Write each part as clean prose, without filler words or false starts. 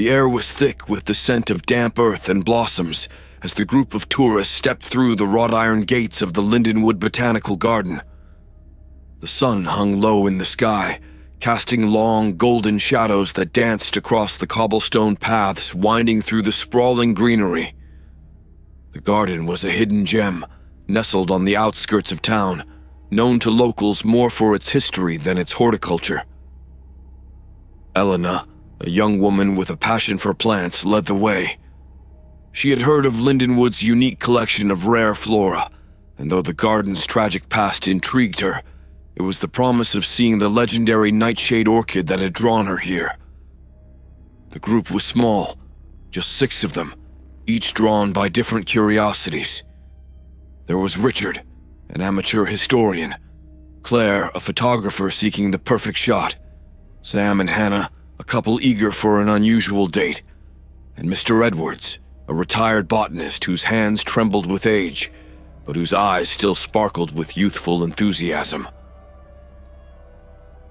The air was thick with the scent of damp earth and blossoms as the group of tourists stepped through the wrought iron gates of the Lindenwood Botanical Garden. The sun hung low in the sky, casting long, golden shadows that danced across the cobblestone paths winding through the sprawling greenery. The garden was a hidden gem, nestled on the outskirts of town, known to locals more for its history than its horticulture. Elena, a young woman with a passion for plants, led the way. She had heard of Lindenwood's unique collection of rare flora, and though the garden's tragic past intrigued her, it was the promise of seeing the legendary nightshade orchid that had drawn her here. The group was small, just 6 of them, each drawn by different curiosities. There was Richard, an amateur historian, Claire, a photographer seeking the perfect shot, Sam and Hannah, a couple eager for an unusual date, and Mr. Edwards, a retired botanist whose hands trembled with age, but whose eyes still sparkled with youthful enthusiasm.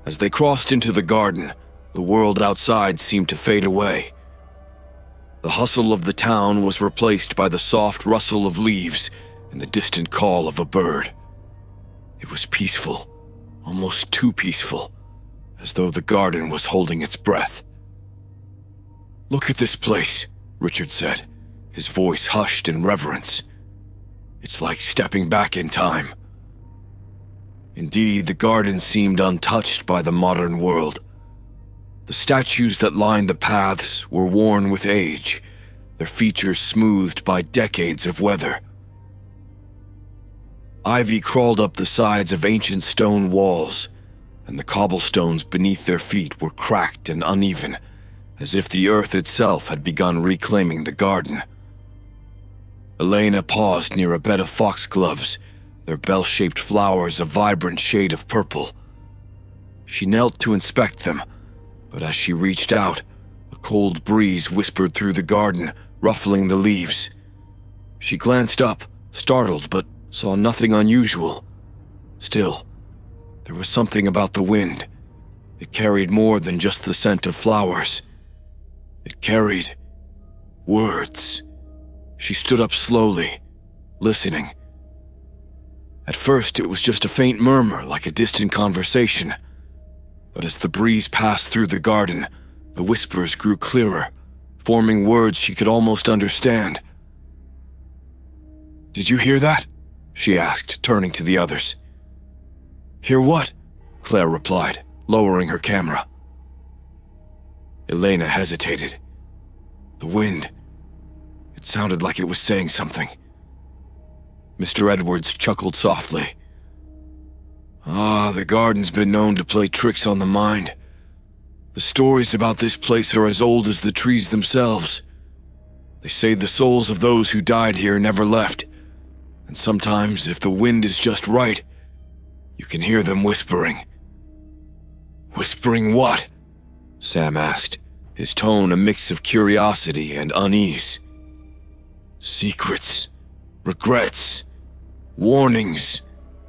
As they crossed into the garden, the world outside seemed to fade away. The hustle of the town was replaced by the soft rustle of leaves and the distant call of a bird. It was peaceful, almost too peaceful, as though the garden was holding its breath. "Look at this place," Richard said, his voice hushed in reverence. "It's like stepping back in time." Indeed, the garden seemed untouched by the modern world. The statues that lined the paths were worn with age, their features smoothed by decades of weather. Ivy crawled up the sides of ancient stone walls, and the cobblestones beneath their feet were cracked and uneven, as if the earth itself had begun reclaiming the garden. Elena paused near a bed of foxgloves, their bell-shaped flowers a vibrant shade of purple. She knelt to inspect them, but as she reached out, a cold breeze whispered through the garden, ruffling the leaves. She glanced up, startled, but saw nothing unusual. Still, there was something about the wind. It carried more than just the scent of flowers. It carried words. She stood up slowly, listening. At first, it was just a faint murmur like a distant conversation. But as the breeze passed through the garden, the whispers grew clearer, forming words she could almost understand. "Did you hear that?" she asked, turning to the others. "Hear what?" Claire replied, lowering her camera. Elena hesitated. The wind. It sounded like it was saying something. Mr. Edwards chuckled softly. The garden's been known to play tricks on the mind. The stories about this place are as old as the trees themselves. They say the souls of those who died here never left, and sometimes, if the wind is just right, you can hear them whispering. "Whispering what?" Sam asked, his tone a mix of curiosity and unease. "Secrets, regrets, warnings,"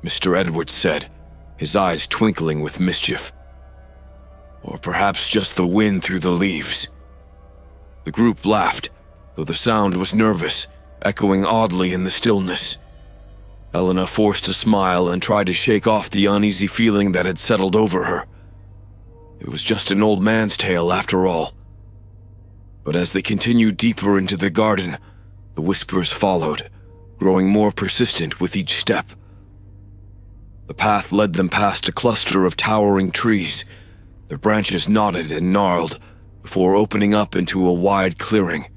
Mr. Edwards said, his eyes twinkling with mischief. "Or perhaps just the wind through the leaves." The group laughed, though the sound was nervous, echoing oddly in the stillness. Elena forced a smile and tried to shake off the uneasy feeling that had settled over her. It was just an old man's tale after all. But as they continued deeper into the garden, the whispers followed, growing more persistent with each step. The path led them past a cluster of towering trees, their branches knotted and gnarled, before opening up into a wide clearing.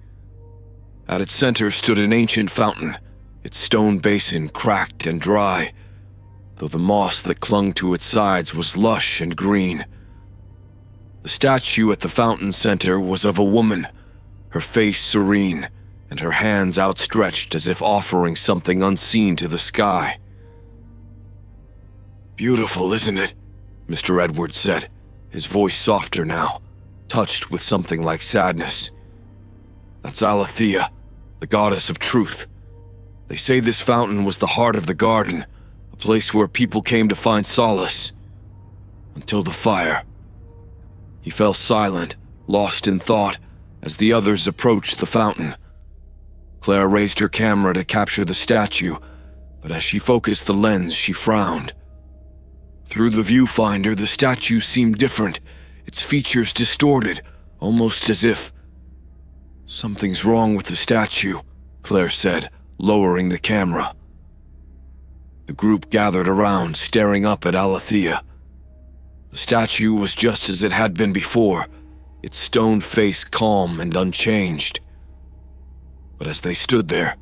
At its center stood an ancient fountain, its stone basin cracked and dry, though the moss that clung to its sides was lush and green. The statue at the fountain center was of a woman, her face serene, and her hands outstretched as if offering something unseen to the sky. "Beautiful, isn't it?" Mr. Edwards said, his voice softer now, touched with something like sadness. "That's Alethea, the goddess of truth. They say this fountain was the heart of the garden, a place where people came to find solace. Until the fire." He fell silent, lost in thought, as the others approached the fountain. Claire raised her camera to capture the statue, but as she focused the lens, she frowned. Through the viewfinder, the statue seemed different, its features distorted, almost as if... "Something's wrong with the statue," Claire said, lowering the camera. The group gathered around, staring up at Alethea. The statue was just as it had been before, its stone face calm and unchanged. But as they stood there,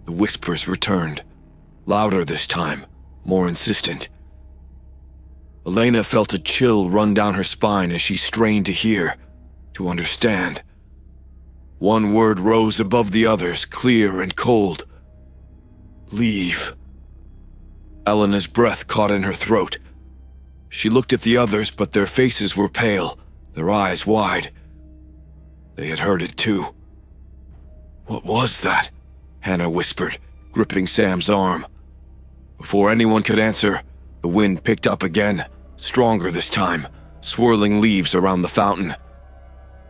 the whispers returned, louder this time, more insistent. Elena felt a chill run down her spine as she strained to hear, to understand. One word rose above the others, clear and cold. "Leave." Elena's breath caught in her throat. She looked at the others, but their faces were pale, their eyes wide. They had heard it too. "What was that?" Hannah whispered, gripping Sam's arm. Before anyone could answer, the wind picked up again, stronger this time, swirling leaves around the fountain.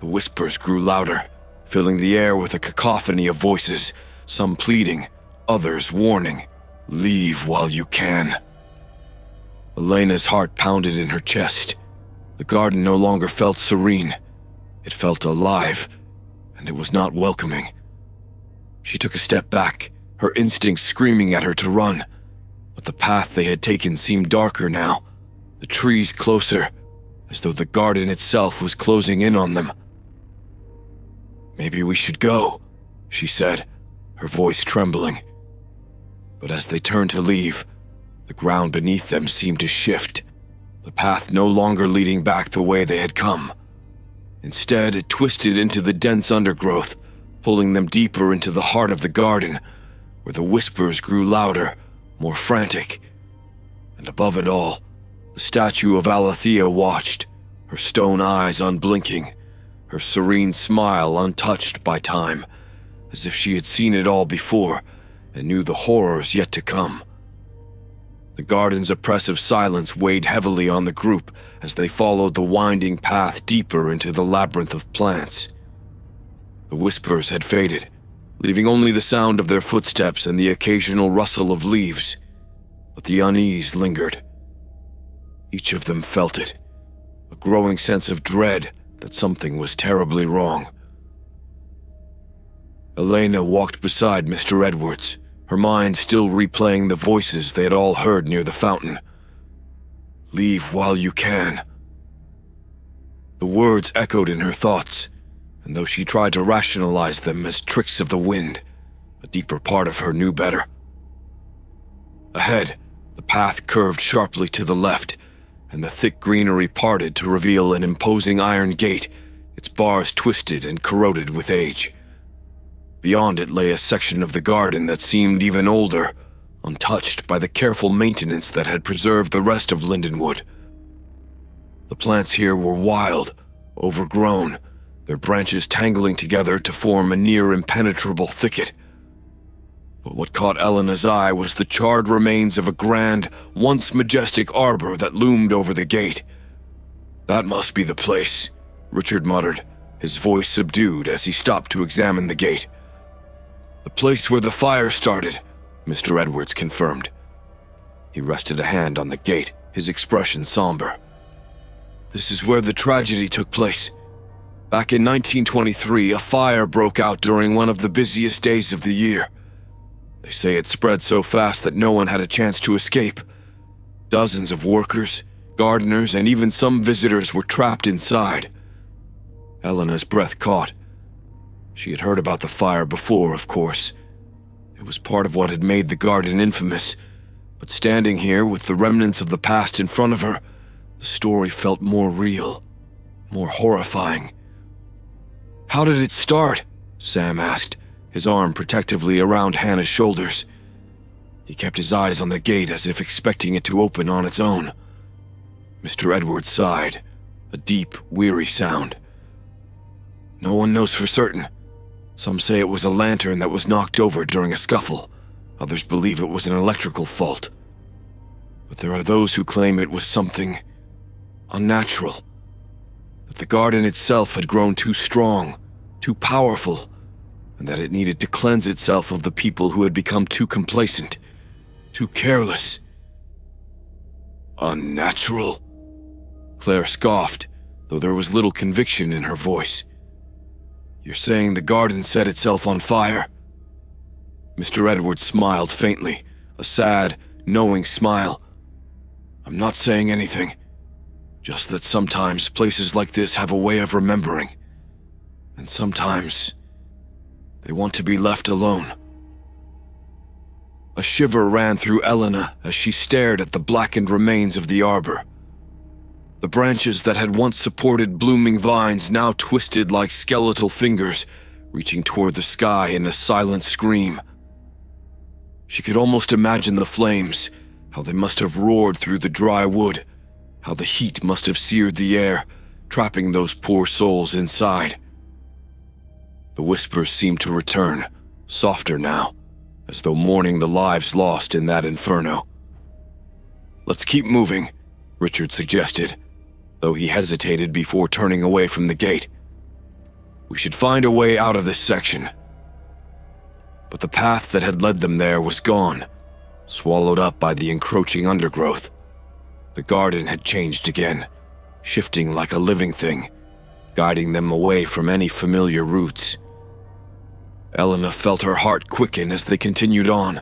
The whispers grew louder, filling the air with a cacophony of voices, some pleading, others warning. "Leave while you can." Elena's heart pounded in her chest. The garden no longer felt serene. It felt alive, and it was not welcoming. She took a step back, her instincts screaming at her to run. But the path they had taken seemed darker now, the trees closer, as though the garden itself was closing in on them. "Maybe we should go," she said, her voice trembling. But as they turned to leave, the ground beneath them seemed to shift, the path no longer leading back the way they had come. Instead, it twisted into the dense undergrowth, pulling them deeper into the heart of the garden, where the whispers grew louder, more frantic. And above it all, the statue of Alethea watched, her stone eyes unblinking, her serene smile untouched by time, as if she had seen it all before and knew the horrors yet to come. The garden's oppressive silence weighed heavily on the group as they followed the winding path deeper into the labyrinth of plants. The whispers had faded, leaving only the sound of their footsteps and the occasional rustle of leaves, but the unease lingered. Each of them felt it, a growing sense of dread that something was terribly wrong. Elena walked beside Mr. Edwards, her mind still replaying the voices they had all heard near the fountain. "Leave while you can." The words echoed in her thoughts, and though she tried to rationalize them as tricks of the wind, a deeper part of her knew better. Ahead, the path curved sharply to the left, and the thick greenery parted to reveal an imposing iron gate, its bars twisted and corroded with age. Beyond it lay a section of the garden that seemed even older, untouched by the careful maintenance that had preserved the rest of Lindenwood. The plants here were wild, overgrown, their branches tangling together to form a near impenetrable thicket. But what caught Elena's eye was the charred remains of a grand, once majestic arbor that loomed over the gate. "That must be the place," Richard muttered, his voice subdued as he stopped to examine the gate. "The place where the fire started," Mr. Edwards confirmed. He rested a hand on the gate, his expression somber. "This is where the tragedy took place. Back in 1923, a fire broke out during one of the busiest days of the year. They say it spread so fast that no one had a chance to escape. Dozens of workers, gardeners, and even some visitors were trapped inside." Elena's breath caught. She had heard about the fire before, of course. It was part of what had made the garden infamous, but standing here with the remnants of the past in front of her, the story felt more real, more horrifying. "How did it start?" Sam asked, his arm protectively around Hannah's shoulders. He kept his eyes on the gate as if expecting it to open on its own. Mr. Edwards sighed, a deep, weary sound. "No one knows for certain. Some say it was a lantern that was knocked over during a scuffle. Others believe it was an electrical fault. But there are those who claim it was something unnatural. That the garden itself had grown too strong, too powerful, and that it needed to cleanse itself of the people who had become too complacent, too careless. Unnatural? Claire scoffed, though there was little conviction in her voice. You're saying the garden set itself on fire? Mr. Edwards smiled faintly, a sad, knowing smile. I'm not saying anything, just that sometimes places like this have a way of remembering, and sometimes they want to be left alone. A shiver ran through Elena as she stared at the blackened remains of the arbor. The branches that had once supported blooming vines now twisted like skeletal fingers, reaching toward the sky in a silent scream. She could almost imagine the flames, how they must have roared through the dry wood, how the heat must have seared the air, trapping those poor souls inside. The whispers seemed to return, softer now, as though mourning the lives lost in that inferno. Let's keep moving, Richard suggested, though he hesitated before turning away from the gate. We should find a way out of this section. But the path that had led them there was gone, swallowed up by the encroaching undergrowth. The garden had changed again, shifting like a living thing, guiding them away from any familiar routes. Elena felt her heart quicken as they continued on,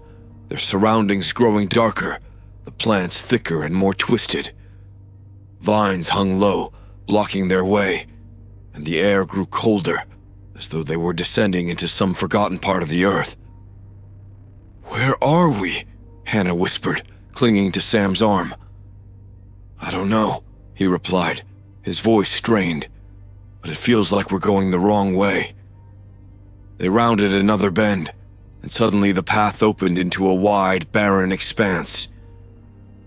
their surroundings growing darker, the plants thicker and more twisted. Vines hung low, blocking their way, and the air grew colder, as though they were descending into some forgotten part of the earth. Where are we? Hannah whispered, clinging to Sam's arm. I don't know, he replied, his voice strained, but it feels like we're going the wrong way. They rounded another bend, and suddenly the path opened into a wide, barren expanse.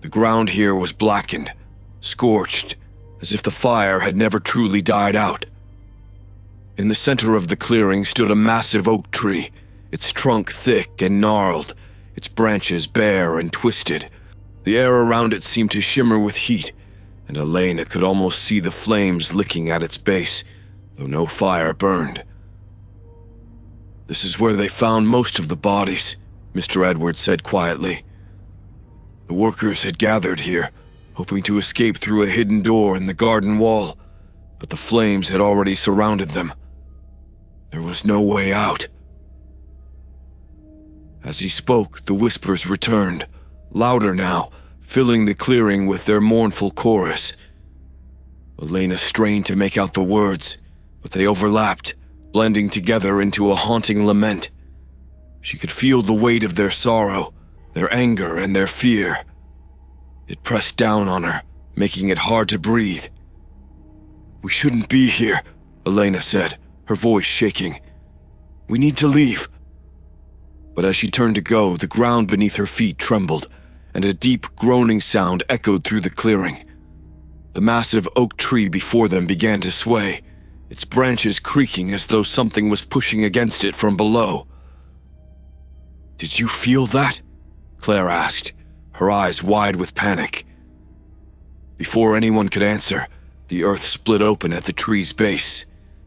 The ground here was blackened, scorched, as if the fire had never truly died out. In the center of the clearing stood a massive oak tree, its trunk thick and gnarled, its branches bare and twisted. The air around it seemed to shimmer with heat, and Elena could almost see the flames licking at its base, though no fire burned. This is where they found most of the bodies, Mr. Edwards said quietly. The workers had gathered here, hoping to escape through a hidden door in the garden wall, but the flames had already surrounded them. There was no way out. As he spoke, the whispers returned, louder now, filling the clearing with their mournful chorus. Elena strained to make out the words, but they overlapped, blending together into a haunting lament. She could feel the weight of their sorrow, their anger, and their fear. It pressed down on her, making it hard to breathe. We shouldn't be here, Elena said, her voice shaking. We need to leave. But as she turned to go, the ground beneath her feet trembled, and a deep groaning sound echoed through the clearing. The massive oak tree before them began to sway, its branches creaking as though something was pushing against it from below. Did you feel that? Claire asked, her eyes wide with panic. Before anyone could answer, the earth split open at the tree's base,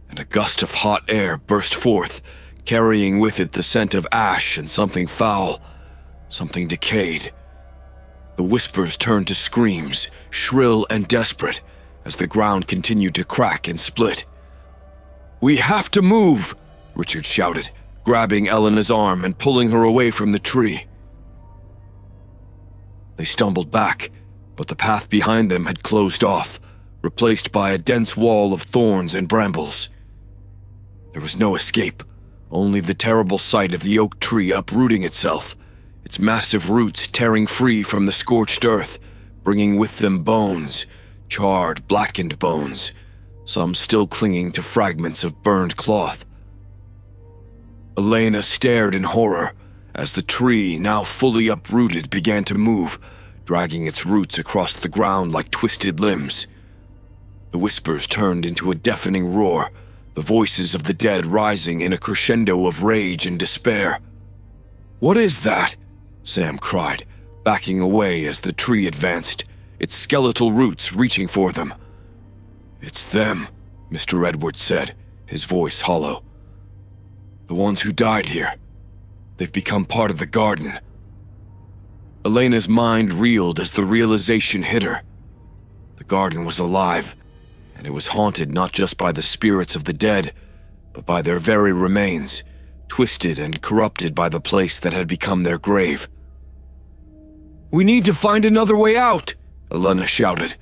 and a gust of hot air burst forth, carrying with it the scent of ash and something foul, something decayed. The whispers turned to screams, shrill and desperate, as the ground continued to crack and split. We have to move, Richard shouted, grabbing Elena's arm and pulling her away from the tree. They stumbled back, but the path behind them had closed off, replaced by a dense wall of thorns and brambles. There was no escape, only the terrible sight of the oak tree uprooting itself, its massive roots tearing free from the scorched earth, bringing with them bones, charred, blackened bones, some still clinging to fragments of burned cloth. Elena stared in horror as the tree, now fully uprooted, began to move, dragging its roots across the ground like twisted limbs. The whispers turned into a deafening roar, the voices of the dead rising in a crescendo of rage and despair. What is that? Sam cried, backing away as the tree advanced, its skeletal roots reaching for them. It's them, Mr. Edwards said, his voice hollow. The ones who died here. They've become part of the garden. Elena's mind reeled as the realization hit her. The garden was alive, and it was haunted not just by the spirits of the dead, but by their very remains, twisted and corrupted by the place that had become their grave. "We need to find another way out," Elena shouted,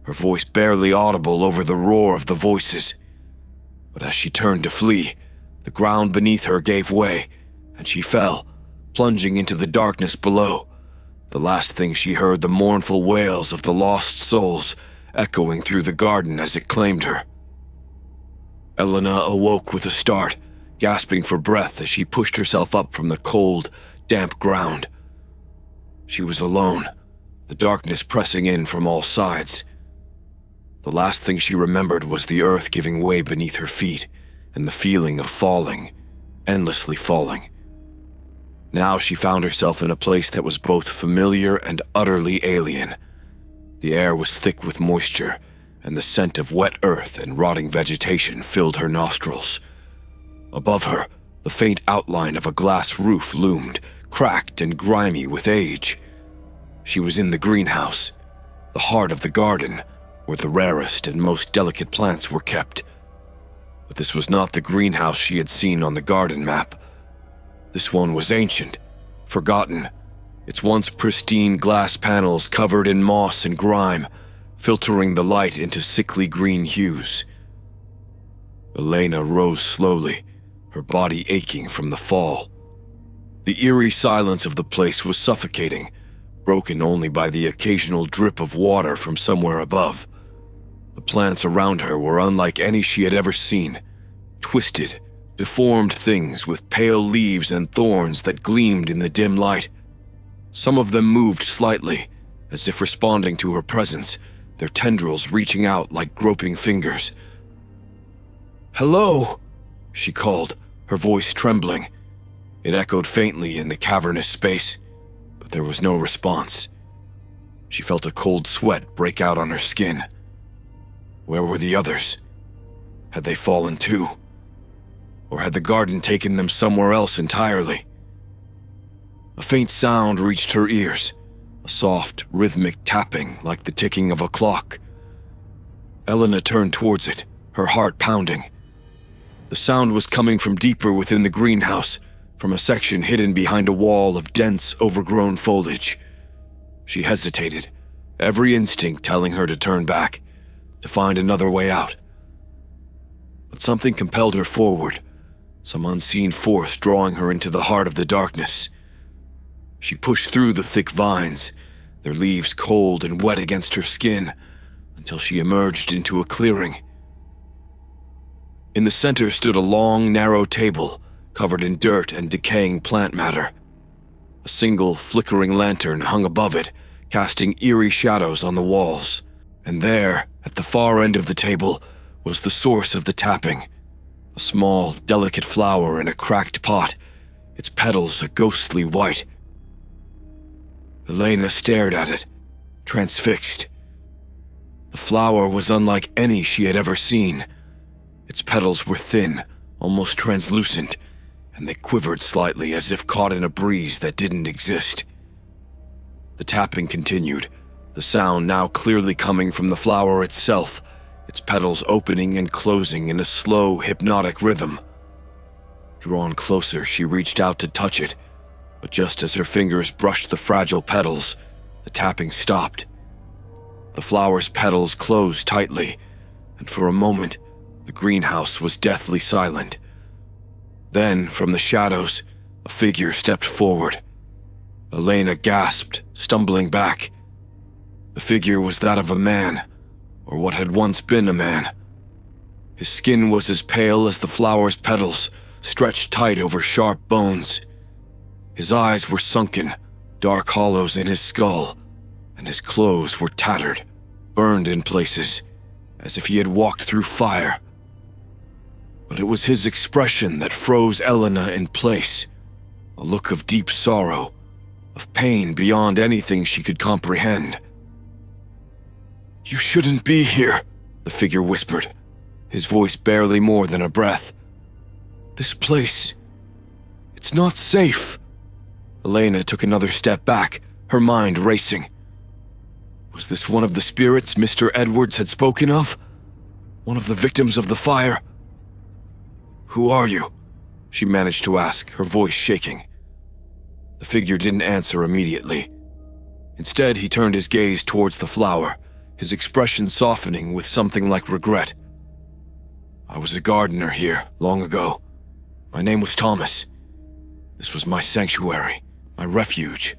her voice barely audible over the roar of the voices. But as she turned to flee, the ground beneath her gave way, and she fell, plunging into the darkness below. The last thing she heard the mournful wails of the lost souls echoing through the garden as it claimed her. Elena awoke with a start, gasping for breath as she pushed herself up from the cold, damp ground. She was alone, the darkness pressing in from all sides. The last thing she remembered was the earth giving way beneath her feet and the feeling of falling, endlessly falling. Now she found herself in a place that was both familiar and utterly alien. The air was thick with moisture, and the scent of wet earth and rotting vegetation filled her nostrils. Above her, the faint outline of a glass roof loomed, cracked and grimy with age. She was in the greenhouse, the heart of the garden, where the rarest and most delicate plants were kept. But this was not the greenhouse she had seen on the garden map. This one was ancient, forgotten, its once pristine glass panels covered in moss and grime, filtering the light into sickly green hues. Elena rose slowly, her body aching from the fall. The eerie silence of the place was suffocating, broken only by the occasional drip of water from somewhere above. The plants around her were unlike any she had ever seen, twisted, deformed things with pale leaves and thorns that gleamed in the dim light. Some of them moved slightly, as if responding to her presence, their tendrils reaching out like groping fingers. "Hello," she called, her voice trembling. It echoed faintly in the cavernous space, but there was no response. She felt a cold sweat break out on her skin. Where were the others? Had they fallen too? Or had the garden taken them somewhere else entirely? A faint sound reached her ears, a soft, rhythmic tapping like the ticking of a clock. Elena turned towards it, her heart pounding. The sound was coming from deeper within the greenhouse, from a section hidden behind a wall of dense, overgrown foliage. She hesitated, every instinct telling her to turn back, to find another way out. But something compelled her forward, some unseen force drawing her into the heart of the darkness. She pushed through the thick vines, their leaves cold and wet against her skin, until she emerged into a clearing. In the center stood a long, narrow table, covered in dirt and decaying plant matter. A single, flickering lantern hung above it, casting eerie shadows on the walls. And there, at the far end of the table, was the source of the tapping. A small, delicate flower in a cracked pot, its petals a ghostly white. Elena stared at it, transfixed. The flower was unlike any she had ever seen. Its petals were thin, almost translucent, and they quivered slightly as if caught in a breeze that didn't exist. The tapping continued, the sound now clearly coming from the flower itself, its petals opening and closing in a slow, hypnotic rhythm. Drawn closer, she reached out to touch it, but just as her fingers brushed the fragile petals, the tapping stopped. The flower's petals closed tightly, and for a moment, the greenhouse was deathly silent. Then, from the shadows, a figure stepped forward. Elena gasped, stumbling back. The figure was that of a man, or what had once been a man. His skin was as pale as the flower's petals, stretched tight over sharp bones. His eyes were sunken, dark hollows in his skull, and his clothes were tattered, burned in places, as if he had walked through fire. But it was his expression that froze Elena in place, a look of deep sorrow, of pain beyond anything she could comprehend. "You shouldn't be here," the figure whispered, his voice barely more than a breath. "This place, It's not safe. Elena took another step back, her mind racing. Was this one of the spirits Mr. Edwards had spoken of? One of the victims of the fire? "Who are you?" she managed to ask, her voice shaking. The figure didn't answer immediately. Instead, he turned his gaze towards the flower, his expression softening with something like regret. "I was a gardener here, long ago. My name was Thomas. This was my sanctuary, my refuge.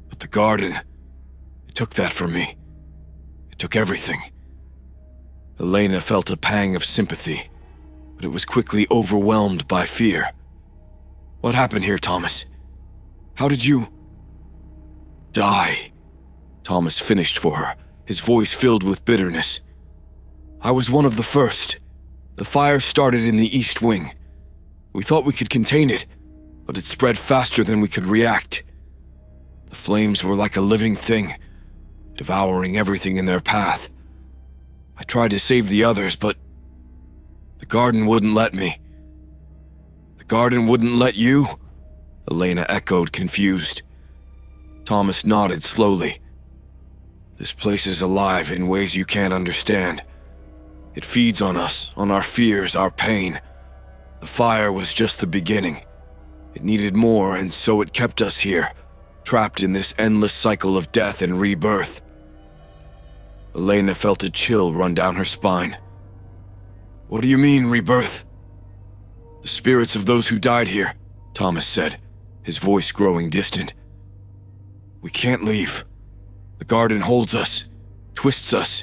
But the garden, it took that from me. It took everything." Elena felt a pang of sympathy, but it was quickly overwhelmed by fear. "What happened here, Thomas? How did you—" "Die," Thomas finished for her, his voice filled with bitterness. "I was one of the first. The fire started in the east wing. We thought we could contain it, but it spread faster than we could react. The flames were like a living thing, devouring everything in their path. I tried to save the others, but the garden wouldn't let me." "The garden wouldn't let you?" Elena echoed, confused. Thomas nodded slowly. "This place is alive in ways you can't understand. It feeds on us, on our fears, our pain. The fire was just the beginning. It needed more, and so it kept us here, trapped in this endless cycle of death and rebirth." Elena felt a chill run down her spine. "What do you mean, rebirth?" "The spirits of those who died here," Thomas said, his voice growing distant. "We can't leave. The garden holds us, twists us,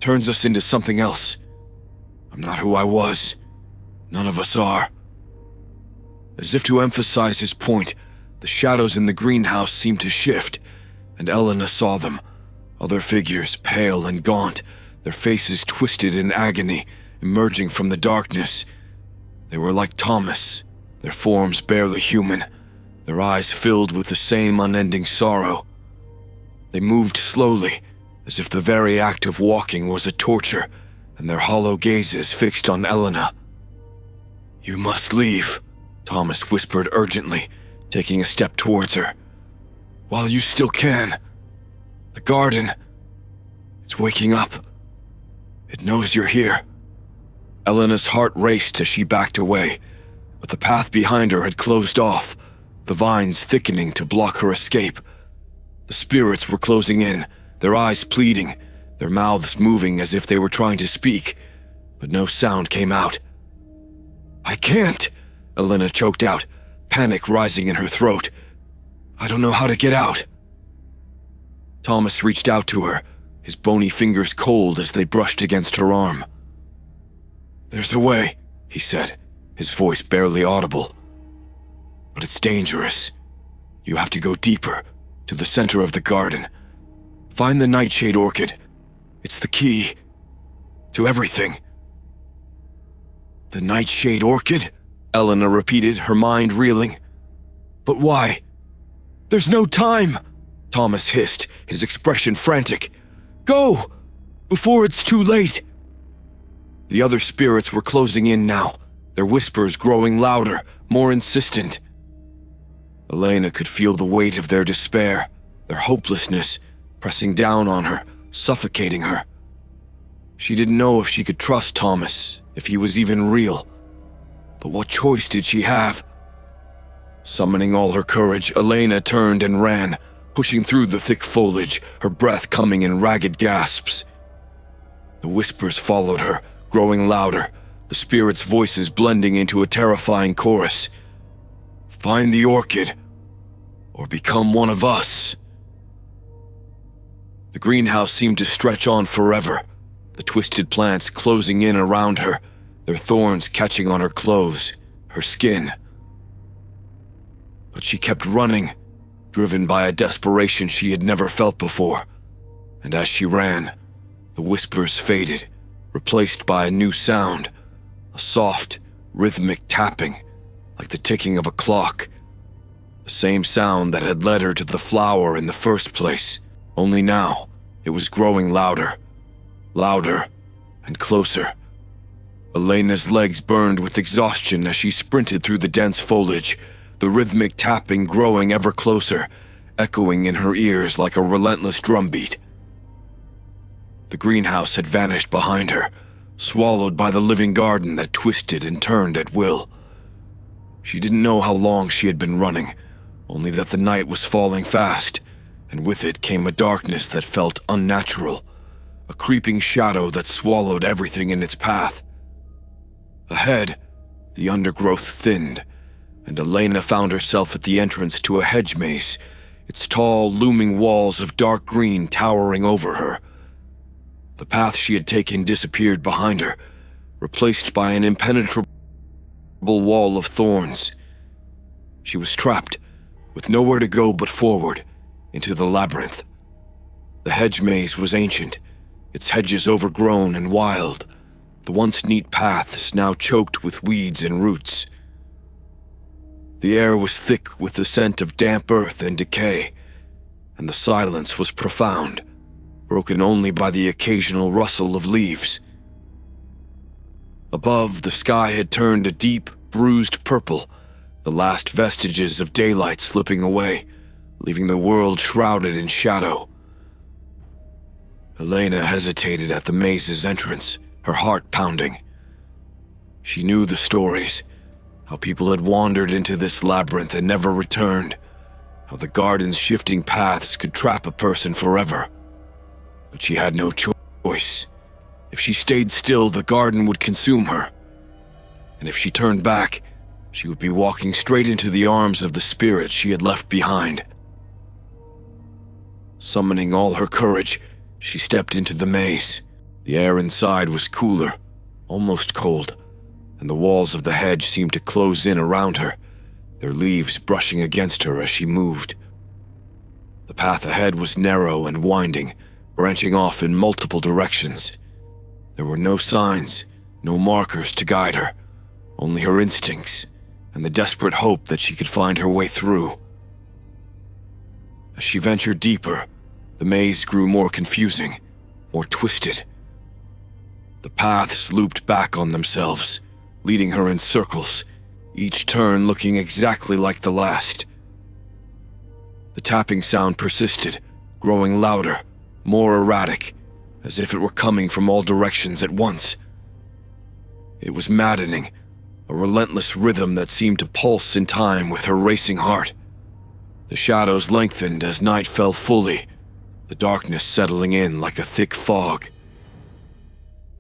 turns us into something else. I'm not who I was. None of us are." As if to emphasize his point, the shadows in the greenhouse seemed to shift, and Elena saw them. Other figures, pale and gaunt, their faces twisted in agony, emerging from the darkness. They were like Thomas, their forms barely human, their eyes filled with the same unending sorrow. They moved slowly, as if the very act of walking was a torture, and their hollow gazes fixed on Elena. "You must leave," Thomas whispered urgently, taking a step towards her. "While you still can. The garden, it's waking up. It knows you're here." Elena's heart raced as she backed away, but the path behind her had closed off, the vines thickening to block her escape. The spirits were closing in, their eyes pleading, their mouths moving as if they were trying to speak, but no sound came out. "I can't," Elena choked out, panic rising in her throat. "I don't know how to get out." Thomas reached out to her, his bony fingers cold as they brushed against her arm. "There's a way," he said, his voice barely audible. "But it's dangerous. You have to go deeper, to the center of the garden. Find the nightshade orchid. It's the key to everything." "The nightshade orchid?" Elena repeated, her mind reeling. "But why?" "There's no time," Thomas hissed, his expression frantic. "Go! Before it's too late!" The other spirits were closing in now, their whispers growing louder, more insistent. Elena could feel the weight of their despair, their hopelessness, pressing down on her, suffocating her. She didn't know if she could trust Thomas, if he was even real. But what choice did she have? Summoning all her courage, Elena turned and ran, pushing through the thick foliage, her breath coming in ragged gasps. The whispers followed her, growing louder, the spirits' voices blending into a terrifying chorus. "Find the orchid, or become one of us." The greenhouse seemed to stretch on forever, the twisted plants closing in around her, their thorns catching on her clothes, her skin. But she kept running, driven by a desperation she had never felt before. And as she ran, the whispers faded, replaced by a new sound, a soft, rhythmic tapping, like the ticking of a clock. The same sound that had led her to the flower in the first place, only now it was growing louder, louder and closer. Elena's legs burned with exhaustion as she sprinted through the dense foliage, the rhythmic tapping growing ever closer, echoing in her ears like a relentless drumbeat. The greenhouse had vanished behind her, swallowed by the living garden that twisted and turned at will. She didn't know how long she had been running, only that the night was falling fast, and with it came a darkness that felt unnatural, a creeping shadow that swallowed everything in its path. Ahead, the undergrowth thinned, and Elena found herself at the entrance to a hedge maze, its tall, looming walls of dark green towering over her. The path she had taken disappeared behind her, replaced by an impenetrable wall of thorns. She was trapped, with nowhere to go but forward, into the labyrinth. The hedge maze was ancient, its hedges overgrown and wild, the once neat paths now choked with weeds and roots. The air was thick with the scent of damp earth and decay, and the silence was profound, broken only by the occasional rustle of leaves. Above, the sky had turned a deep, bruised purple, the last vestiges of daylight slipping away, leaving the world shrouded in shadow. Elena hesitated at the maze's entrance, her heart pounding. She knew the stories, how people had wandered into this labyrinth and never returned, how the garden's shifting paths could trap a person forever. But she had no choice. If she stayed still, the garden would consume her. And if she turned back, she would be walking straight into the arms of the spirit she had left behind. Summoning all her courage, she stepped into the maze. The air inside was cooler, almost cold, and the walls of the hedge seemed to close in around her, their leaves brushing against her as she moved. The path ahead was narrow and winding, branching off in multiple directions. There were no signs, no markers to guide her, only her instincts and the desperate hope that she could find her way through. As she ventured deeper, the maze grew more confusing, more twisted. The paths looped back on themselves, leading her in circles, each turn looking exactly like the last. The tapping sound persisted, growing louder, more erratic, as if it were coming from all directions at once. It was maddening, a relentless rhythm that seemed to pulse in time with her racing heart. The shadows lengthened as night fell fully, the darkness settling in like a thick fog.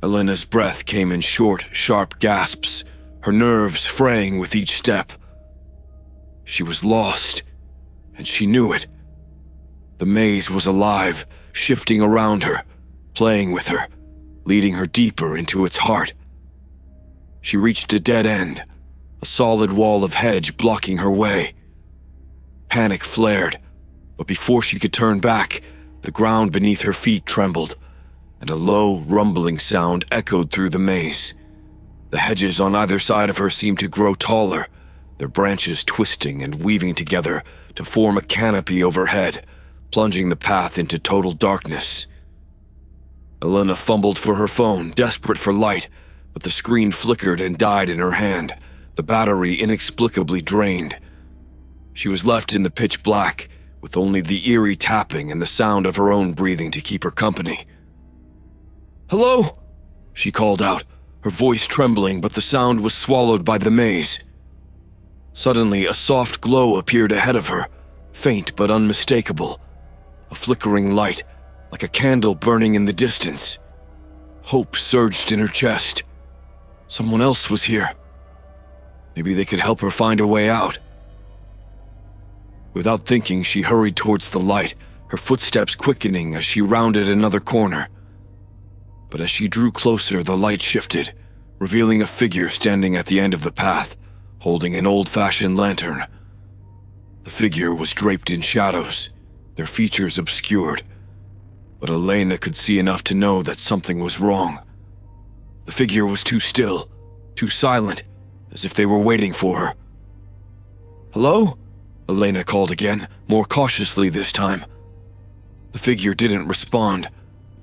Elena's breath came in short, sharp gasps, her nerves fraying with each step. She was lost, and she knew it. The maze was alive, shifting around her, playing with her, leading her deeper into its heart. She reached a dead end, a solid wall of hedge blocking her way. Panic flared, but before she could turn back, the ground beneath her feet trembled, and a low, rumbling sound echoed through the maze. The hedges on either side of her seemed to grow taller, their branches twisting and weaving together to form a canopy overhead, plunging the path into total darkness. Elena fumbled for her phone, desperate for light, but the screen flickered and died in her hand, the battery inexplicably drained. She was left in the pitch black, with only the eerie tapping and the sound of her own breathing to keep her company. "Hello?" she called out, her voice trembling, but the sound was swallowed by the maze. Suddenly, a soft glow appeared ahead of her, faint but unmistakable. A flickering light, like a candle burning in the distance. Hope surged in her chest. Someone else was here. Maybe they could help her find a way out. Without thinking, she hurried towards the light, her footsteps quickening as she rounded another corner. But as she drew closer, the light shifted, revealing a figure standing at the end of the path, holding an old-fashioned lantern. The figure was draped in shadows, their features obscured, but Elena could see enough to know that something was wrong. The figure was too still, too silent, as if they were waiting for her. "Hello?" Elena called again, more cautiously this time. The figure didn't respond,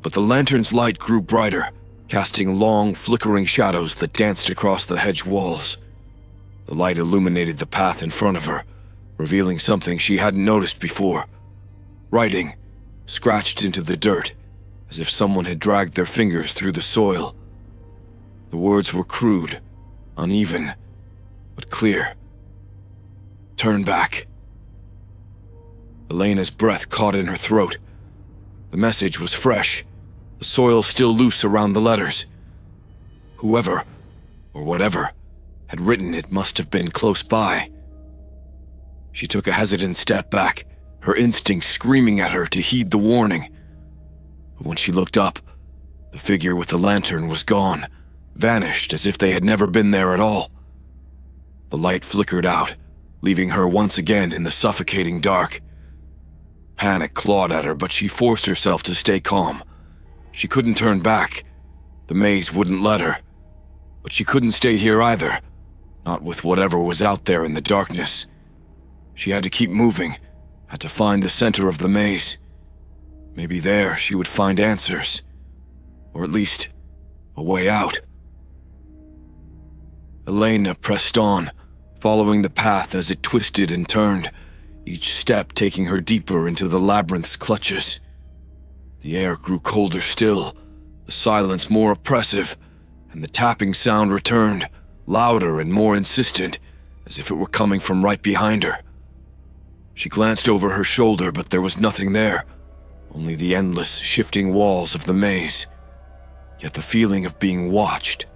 but the lantern's light grew brighter, casting long, flickering shadows that danced across the hedge walls. The light illuminated the path in front of her, revealing something she hadn't noticed before. Writing, scratched into the dirt, as if someone had dragged their fingers through the soil. The words were crude, uneven, but clear. "Turn back." Elena's breath caught in her throat. The message was fresh, the soil still loose around the letters. Whoever, or whatever, had written it must have been close by. She took a hesitant step back, her instincts screaming at her to heed the warning. But when she looked up, the figure with the lantern was gone, vanished as if they had never been there at all. The light flickered out, leaving her once again in the suffocating dark. Panic clawed at her, but she forced herself to stay calm. She couldn't turn back. The maze wouldn't let her. But she couldn't stay here either, not with whatever was out there in the darkness. She had to keep moving, had to find the center of the maze. Maybe there she would find answers, or at least a way out. Elena pressed on, following the path as it twisted and turned, each step taking her deeper into the labyrinth's clutches. The air grew colder still, the silence more oppressive, and the tapping sound returned, louder and more insistent, as if it were coming from right behind her. She glanced over her shoulder, but there was nothing there, only the endless, shifting walls of the maze. Yet the feeling of being watched,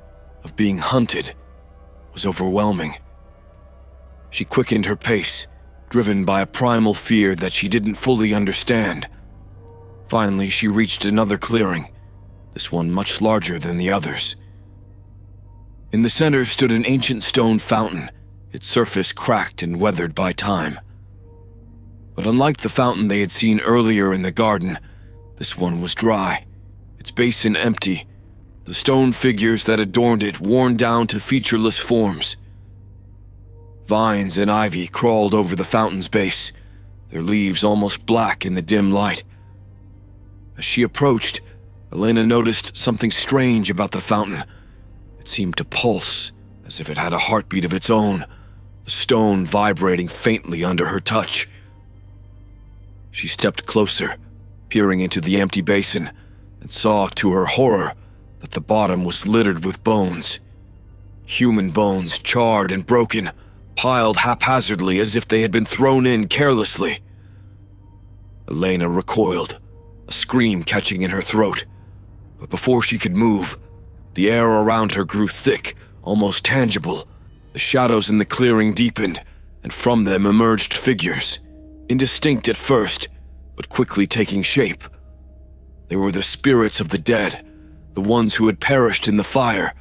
of being hunted, was overwhelming. She quickened her pace, driven by a primal fear that she didn't fully understand. Finally, she reached another clearing, this one much larger than the others. In the center stood an ancient stone fountain, its surface cracked and weathered by time. But unlike the fountain they had seen earlier in the garden, this one was dry, its basin empty, the stone figures that adorned it worn down to featureless forms. Vines and ivy crawled over the fountain's base, their leaves almost black in the dim light. As she approached, Elena noticed something strange about the fountain. It seemed to pulse, as if it had a heartbeat of its own, the stone vibrating faintly under her touch. She stepped closer, peering into the empty basin, and saw, to her horror, that the bottom was littered with bones. Human bones, charred and broken, piled haphazardly as if they had been thrown in carelessly. Elena recoiled, a scream catching in her throat, but before she could move, the air around her grew thick, almost tangible. The shadows in the clearing deepened, and from them emerged figures, indistinct at first, but quickly taking shape. They were the spirits of the dead, the ones who had perished in the fire,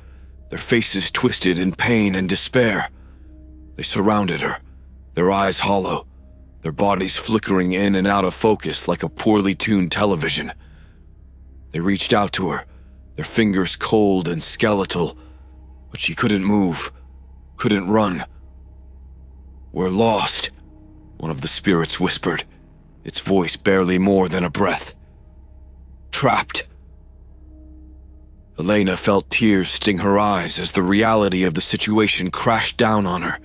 their faces twisted in pain and despair. They surrounded her, their eyes hollow, their bodies flickering in and out of focus like a poorly tuned television. They reached out to her, their fingers cold and skeletal, but she couldn't move, couldn't run. "We're lost," one of the spirits whispered, its voice barely more than a breath. "Trapped." Elena felt tears sting her eyes as the reality of the situation crashed down on her.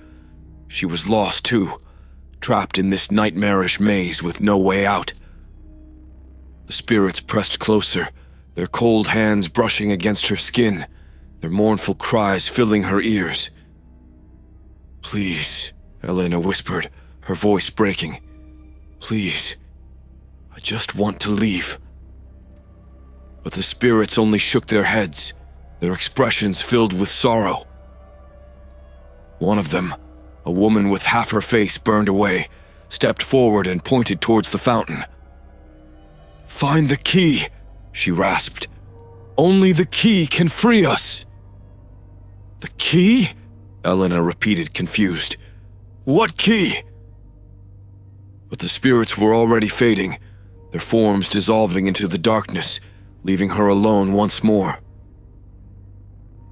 She was lost too, trapped in this nightmarish maze with no way out. The spirits pressed closer, their cold hands brushing against her skin, their mournful cries filling her ears. "Please," Elena whispered, her voice breaking. "Please, I just want to leave." But the spirits only shook their heads, their expressions filled with sorrow. One of them, a woman with half her face burned away, stepped forward and pointed towards the fountain. "Find the key," she rasped. "Only the key can free us." "The key?" Elena repeated, confused. "What key?" But the spirits were already fading, their forms dissolving into the darkness, leaving her alone once more.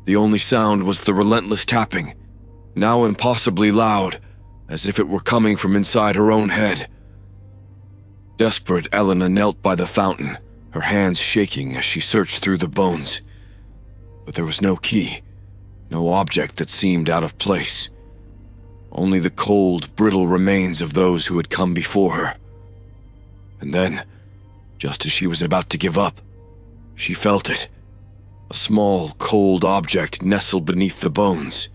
The only sound was the relentless tapping, now impossibly loud, as if it were coming from inside her own head. Desperate, Elena knelt by the fountain, her hands shaking as she searched through the bones. But there was no key, no object that seemed out of place. only the cold, brittle remains of those who had come before her. And then, just as she was about to give up, she felt it. A small, cold object nestled beneath the bones.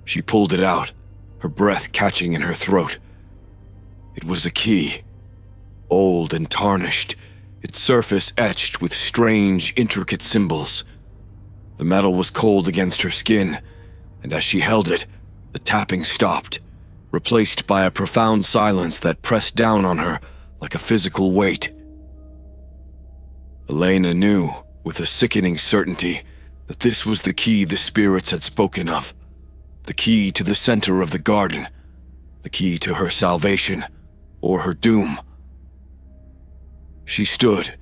She pulled it out, her breath catching in her throat. It was a key, old and tarnished, its surface etched with strange, intricate symbols. The metal was cold against her skin, and as she held it, the tapping stopped, replaced by a profound silence that pressed down on her like a physical weight. Elena knew, with a sickening certainty, that this was the key the spirits had spoken of, the key to the center of the garden, the key to her salvation, or her doom. She stood,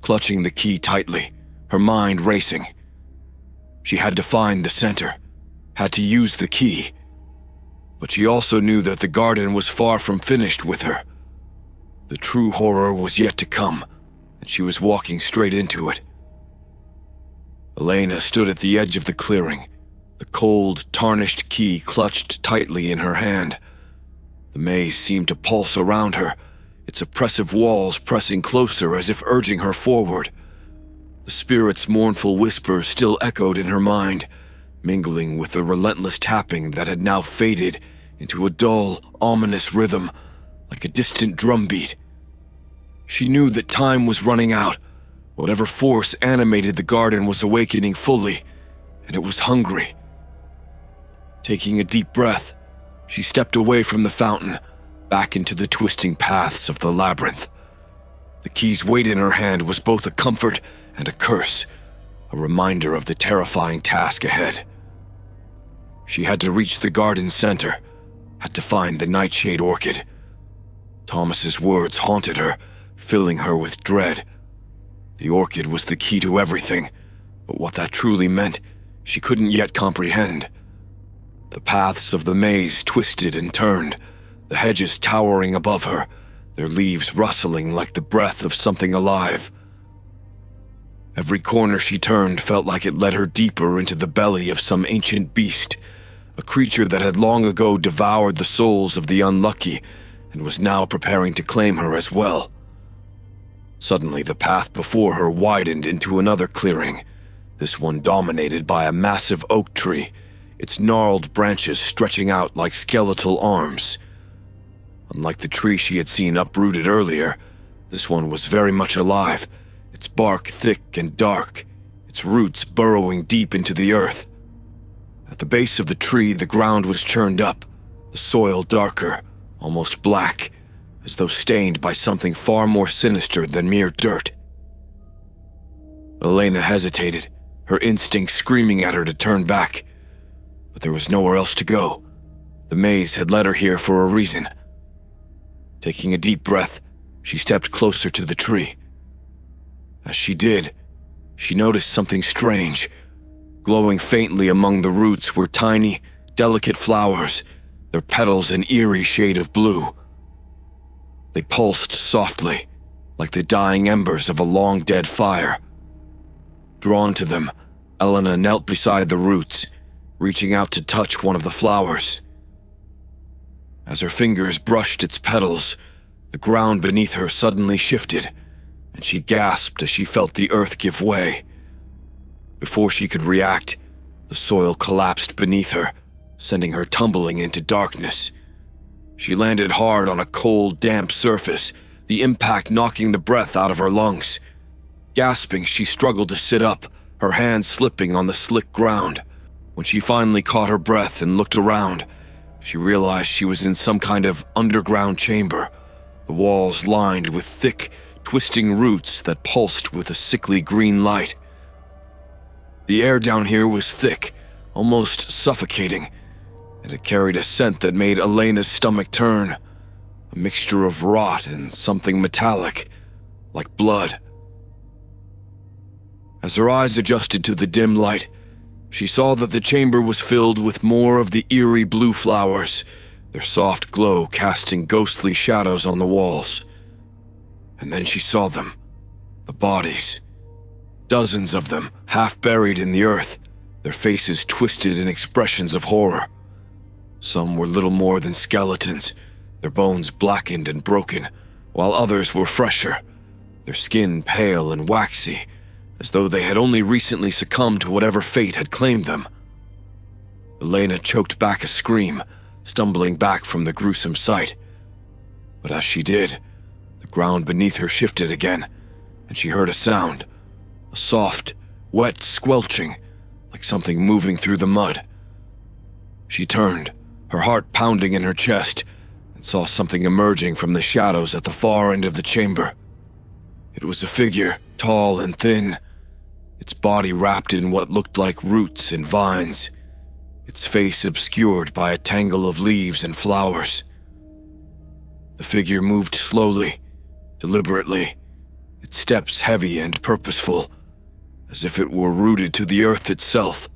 clutching the key tightly, her mind racing. She had to find the center, had to use the key. But she also knew that the garden was far from finished with her. The true horror was yet to come, and she was walking straight into it. Elena stood at the edge of the clearing, the cold, tarnished key clutched tightly in her hand. The maze seemed to pulse around her, its oppressive walls pressing closer as if urging her forward. The spirit's mournful whispers still echoed in her mind, mingling with the relentless tapping that had now faded into a dull, ominous rhythm, like a distant drumbeat. She knew that time was running out. Whatever force animated the garden was awakening fully, and it was hungry. Taking a deep breath, she stepped away from the fountain, back into the twisting paths of the labyrinth. The key's weight in her hand was both a comfort and a curse, a reminder of the terrifying task ahead. She had to reach the garden center, had to find the nightshade orchid. Thomas's words haunted her, filling her with dread. The orchid was the key to everything, but what that truly meant, she couldn't yet comprehend. The paths of the maze twisted and turned, the hedges towering above her, their leaves rustling like the breath of something alive. Every corner she turned felt like it led her deeper into the belly of some ancient beast, a creature that had long ago devoured the souls of the unlucky and was now preparing to claim her as well. Suddenly, the path before her widened into another clearing, this one dominated by a massive oak tree, its gnarled branches stretching out like skeletal arms. Unlike the tree she had seen uprooted earlier, this one was very much alive, its bark thick and dark, its roots burrowing deep into the earth. At the base of the tree, the ground was churned up, the soil darker, almost black, as though stained by something far more sinister than mere dirt. Elena hesitated, her instincts screaming at her to turn back. But there was nowhere else to go. The maze had led her here for a reason. Taking a deep breath, she stepped closer to the tree. As she did, she noticed something strange. Glowing faintly among the roots were tiny, delicate flowers, their petals an eerie shade of blue. They pulsed softly, like the dying embers of a long-dead fire. Drawn to them, Elena knelt beside the roots, reaching out to touch one of the flowers. As her fingers brushed its petals, the ground beneath her suddenly shifted, and she gasped as she felt the earth give way. Before she could react, the soil collapsed beneath her, sending her tumbling into darkness. She landed hard on a cold, damp surface, the impact knocking the breath out of her lungs. Gasping, she struggled to sit up, her hands slipping on the slick ground. When she finally caught her breath and looked around, she realized she was in some kind of underground chamber, the walls lined with thick, twisting roots that pulsed with a sickly green light. The air down here was thick, almost suffocating, and it carried a scent that made Elena's stomach turn, a mixture of rot and something metallic, like blood. As her eyes adjusted to the dim light, she saw that the chamber was filled with more of the eerie blue flowers, their soft glow casting ghostly shadows on the walls. And then she saw them, the bodies. Dozens of them, half buried in the earth, their faces twisted in expressions of horror. Some were little more than skeletons, their bones blackened and broken, while others were fresher, their skin pale and waxy, as though they had only recently succumbed to whatever fate had claimed them. Elena choked back a scream, stumbling back from the gruesome sight. But as she did, the ground beneath her shifted again, and she heard a sound, a soft, wet squelching, like something moving through the mud. She turned, her heart pounding in her chest, and saw something emerging from the shadows at the far end of the chamber. It was a figure, tall and thin, its body wrapped in what looked like roots and vines, its face obscured by a tangle of leaves and flowers. The figure moved slowly, deliberately, its steps heavy and purposeful, as if it were rooted to the earth itself.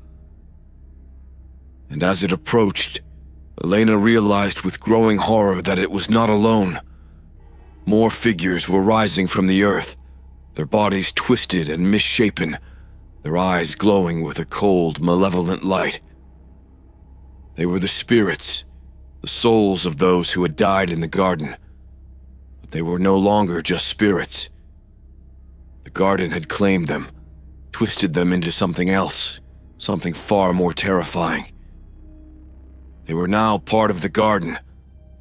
And as it approached, Elena realized with growing horror that it was not alone. More figures were rising from the earth, their bodies twisted and misshapen, their eyes glowing with a cold, malevolent light. They were the spirits, the souls of those who had died in the garden. But they were no longer just spirits. The garden had claimed them, twisted them into something else, something far more terrifying. They were now part of the garden,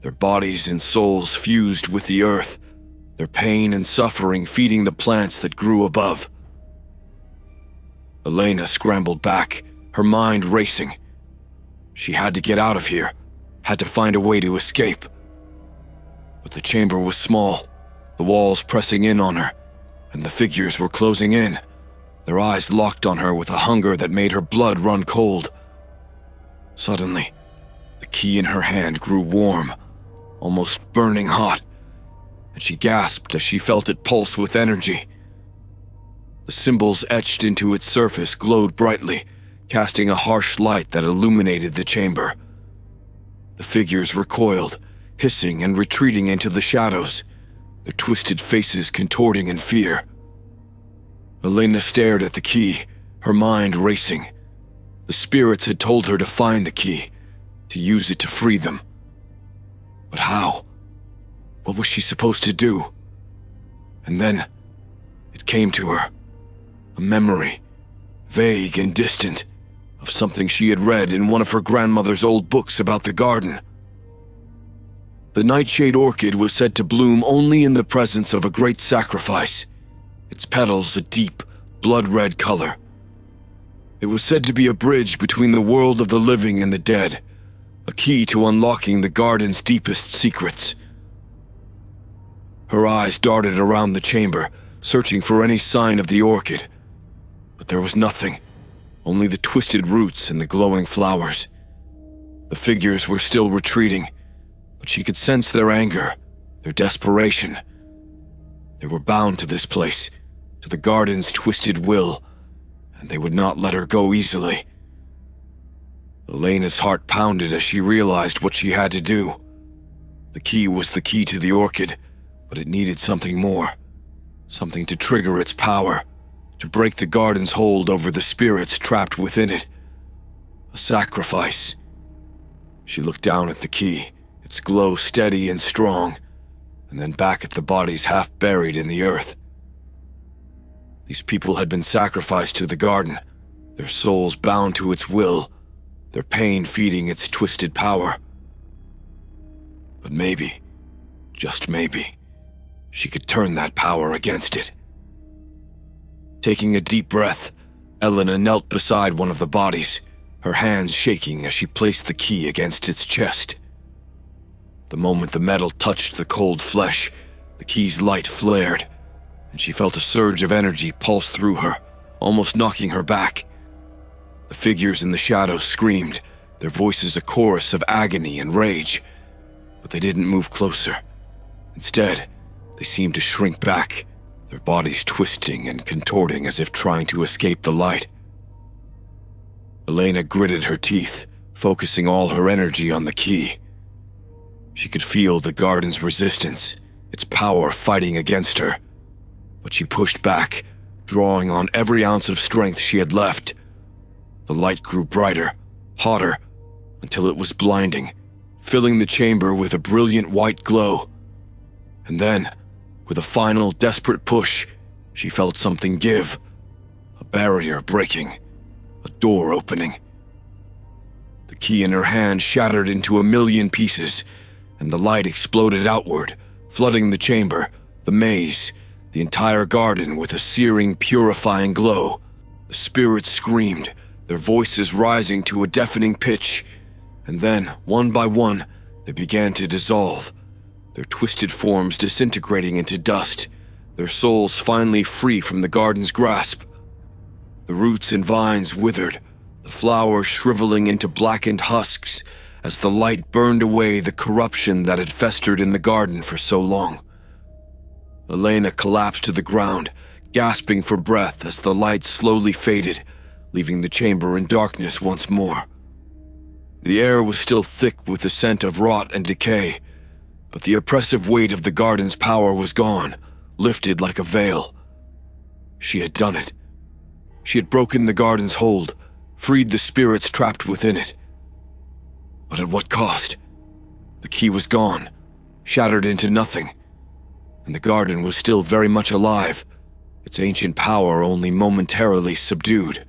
their bodies and souls fused with the earth, their pain and suffering feeding the plants that grew above. Elena scrambled back, her mind racing. She had to get out of here, had to find a way to escape. But the chamber was small, the walls pressing in on her, and the figures were closing in, their eyes locked on her with a hunger that made her blood run cold. Suddenly, the key in her hand grew warm, almost burning hot, and she gasped as she felt it pulse with energy. The symbols etched into its surface glowed brightly, casting a harsh light that illuminated the chamber. The figures recoiled, hissing and retreating into the shadows, their twisted faces contorting in fear. Elena stared at the key, her mind racing. The spirits had told her to find the key, to use it to free them. But how? What was she supposed to do? And then, it came to her. A memory, vague and distant, of something she had read in one of her grandmother's old books about the garden. The nightshade orchid was said to bloom only in the presence of a great sacrifice, its petals a deep, blood-red color. It was said to be a bridge between the world of the living and the dead, a key to unlocking the garden's deepest secrets. Her eyes darted around the chamber, searching for any sign of the orchid. But there was nothing, only the twisted roots and the glowing flowers. The figures were still retreating, but she could sense their anger, their desperation. They were bound to this place, to the garden's twisted will, and they would not let her go easily. Elena's heart pounded as she realized what she had to do. The key was the key to the orchid, but it needed something more, something to trigger its power, to break the garden's hold over the spirits trapped within it. A sacrifice. She looked down at the key, its glow steady and strong, and then back at the bodies half buried in the earth. These people had been sacrificed to the garden, their souls bound to its will, their pain feeding its twisted power. But maybe, just maybe, she could turn that power against it. Taking a deep breath, Elena knelt beside one of the bodies, her hands shaking as she placed the key against its chest. The moment the metal touched the cold flesh, the key's light flared, and she felt a surge of energy pulse through her, almost knocking her back. The figures in the shadows screamed, their voices a chorus of agony and rage, but they didn't move closer. Instead, they seemed to shrink back, their bodies twisting and contorting as if trying to escape the light. Elena gritted her teeth, focusing all her energy on the key. She could feel the garden's resistance, its power fighting against her, but she pushed back, drawing on every ounce of strength she had left. The light grew brighter, hotter, until it was blinding, filling the chamber with a brilliant white glow. And then, with a final desperate push, she felt something give. A barrier breaking, a door opening. The key in her hand shattered into a million pieces, and the light exploded outward, flooding the chamber, the maze, the entire garden with a searing, purifying glow. The spirits screamed, their voices rising to a deafening pitch, and then, one by one, they began to dissolve, their twisted forms disintegrating into dust, their souls finally free from the garden's grasp. The roots and vines withered, the flowers shriveling into blackened husks as the light burned away the corruption that had festered in the garden for so long. Elena collapsed to the ground, gasping for breath as the light slowly faded, leaving the chamber in darkness once more. The air was still thick with the scent of rot and decay, but the oppressive weight of the garden's power was gone, lifted like a veil. She had done it. She had broken the garden's hold, freed the spirits trapped within it. But at what cost? The key was gone, shattered into nothing, and the garden was still very much alive, its ancient power only momentarily subdued.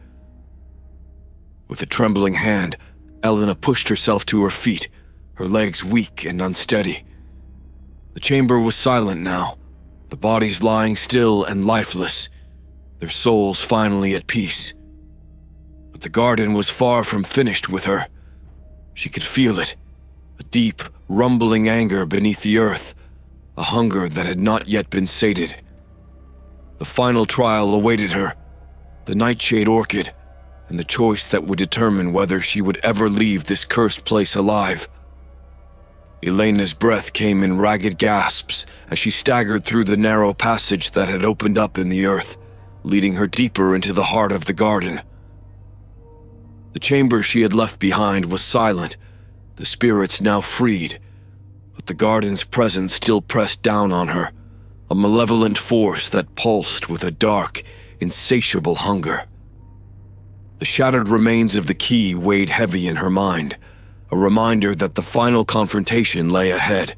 With a trembling hand, Elena pushed herself to her feet, her legs weak and unsteady. The chamber was silent now, the bodies lying still and lifeless, their souls finally at peace. But the garden was far from finished with her. She could feel it, a deep, rumbling anger beneath the earth, a hunger that had not yet been sated. The final trial awaited her, the nightshade orchid, and the choice that would determine whether she would ever leave this cursed place alive. Elena's breath came in ragged gasps as she staggered through the narrow passage that had opened up in the earth, leading her deeper into the heart of the garden. The chamber she had left behind was silent, the spirits now freed, but the garden's presence still pressed down on her, a malevolent force that pulsed with a dark, insatiable hunger. The shattered remains of the key weighed heavy in her mind, a reminder that the final confrontation lay ahead.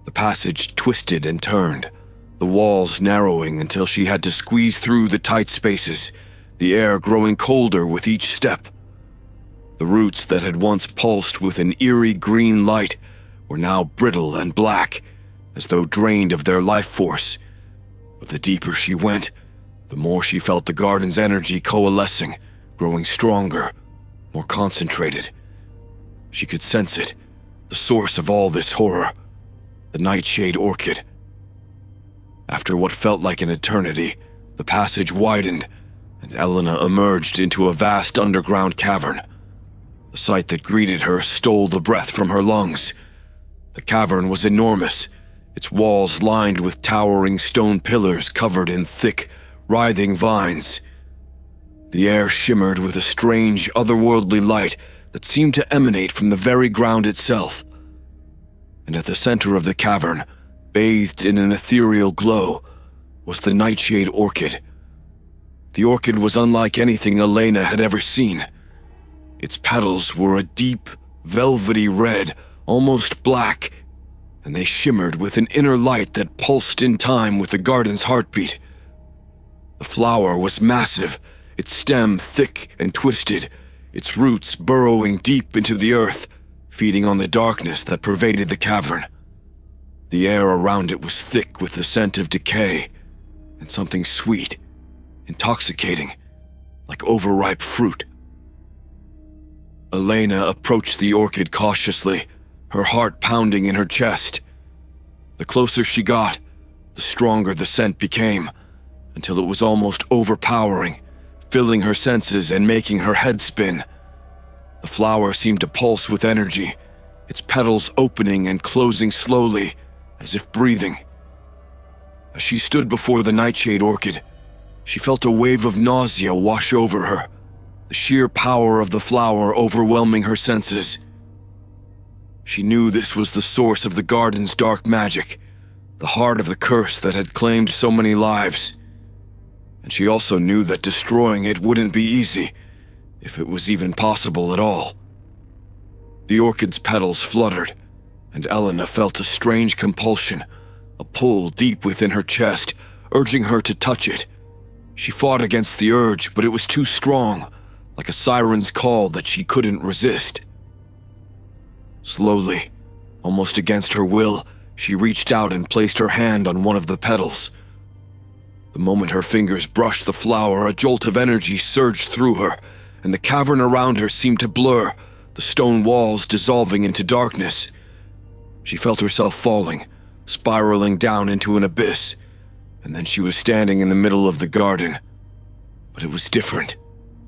The passage twisted and turned, the walls narrowing until she had to squeeze through the tight spaces, the air growing colder with each step. The roots that had once pulsed with an eerie green light were now brittle and black, as though drained of their life force. But the deeper she went, the more she felt the garden's energy coalescing, growing stronger, more concentrated. She could sense it, the source of all this horror, the nightshade orchid. After what felt like an eternity, the passage widened, and Elena emerged into a vast underground cavern. The sight that greeted her stole the breath from her lungs. The cavern was enormous, its walls lined with towering stone pillars covered in thick, writhing vines. The air shimmered with a strange, otherworldly light that seemed to emanate from the very ground itself. And at the center of the cavern, bathed in an ethereal glow, was the nightshade orchid. The orchid was unlike anything Elena had ever seen. Its petals were a deep, velvety red, almost black, and they shimmered with an inner light that pulsed in time with the garden's heartbeat. The flower was massive, its stem thick and twisted, its roots burrowing deep into the earth, feeding on the darkness that pervaded the cavern. The air around it was thick with the scent of decay, and something sweet, intoxicating, like overripe fruit. Elena approached the orchid cautiously, her heart pounding in her chest. The closer she got, the stronger the scent became, until it was almost overpowering, filling her senses and making her head spin. The flower seemed to pulse with energy, its petals opening and closing slowly, as if breathing. As she stood before the nightshade orchid, she felt a wave of nausea wash over her, the sheer power of the flower overwhelming her senses. She knew this was the source of the garden's dark magic, the heart of the curse that had claimed so many lives. And she also knew that destroying it wouldn't be easy, if it was even possible at all. The orchid's petals fluttered, and Elena felt a strange compulsion, a pull deep within her chest, urging her to touch it. She fought against the urge, but it was too strong, like a siren's call that she couldn't resist. Slowly, almost against her will, she reached out and placed her hand on one of the petals. The moment her fingers brushed the flower, a jolt of energy surged through her, and the cavern around her seemed to blur, the stone walls dissolving into darkness. She felt herself falling, spiraling down into an abyss, and then she was standing in the middle of the garden. But it was different,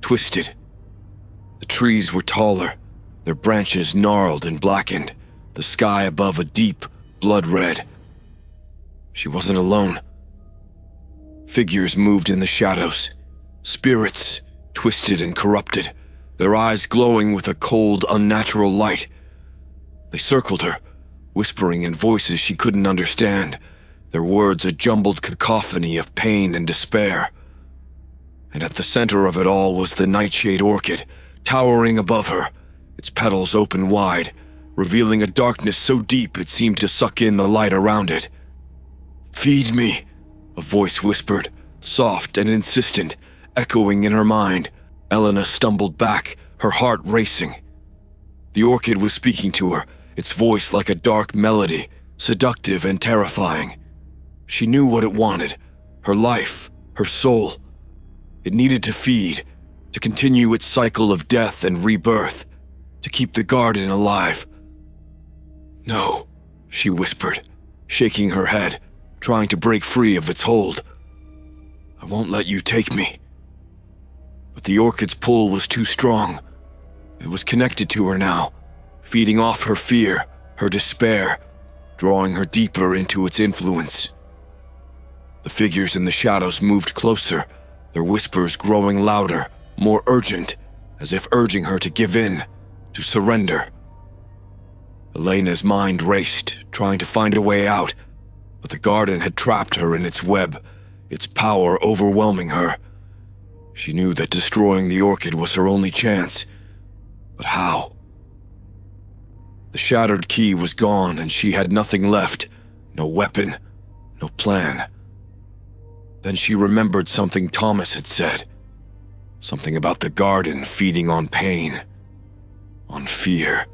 twisted. The trees were taller, their branches gnarled and blackened, the sky above a deep blood red. She wasn't alone. Figures moved in the shadows, spirits, twisted and corrupted, their eyes glowing with a cold, unnatural light. They circled her, whispering in voices she couldn't understand, their words a jumbled cacophony of pain and despair. And at the center of it all was the nightshade orchid, towering above her, its petals open wide, revealing a darkness so deep it seemed to suck in the light around it. "Feed me," a voice whispered, soft and insistent, echoing in her mind. Elena stumbled back, her heart racing. The orchid was speaking to her, its voice like a dark melody, seductive and terrifying. She knew what it wanted, her life, her soul. It needed to feed, to continue its cycle of death and rebirth, to keep the garden alive. "No," she whispered, shaking her head, trying to break free of its hold. "I won't let you take me." But the orchid's pull was too strong. It was connected to her now, feeding off her fear, her despair, drawing her deeper into its influence. The figures in the shadows moved closer, their whispers growing louder, more urgent, as if urging her to give in, to surrender. Elena's mind raced, trying to find a way out, but the garden had trapped her in its web, its power overwhelming her. She knew that destroying the orchid was her only chance, but how? The shattered key was gone and she had nothing left, no weapon, no plan. Then she remembered something Thomas had said, something about the garden feeding on pain, on fear.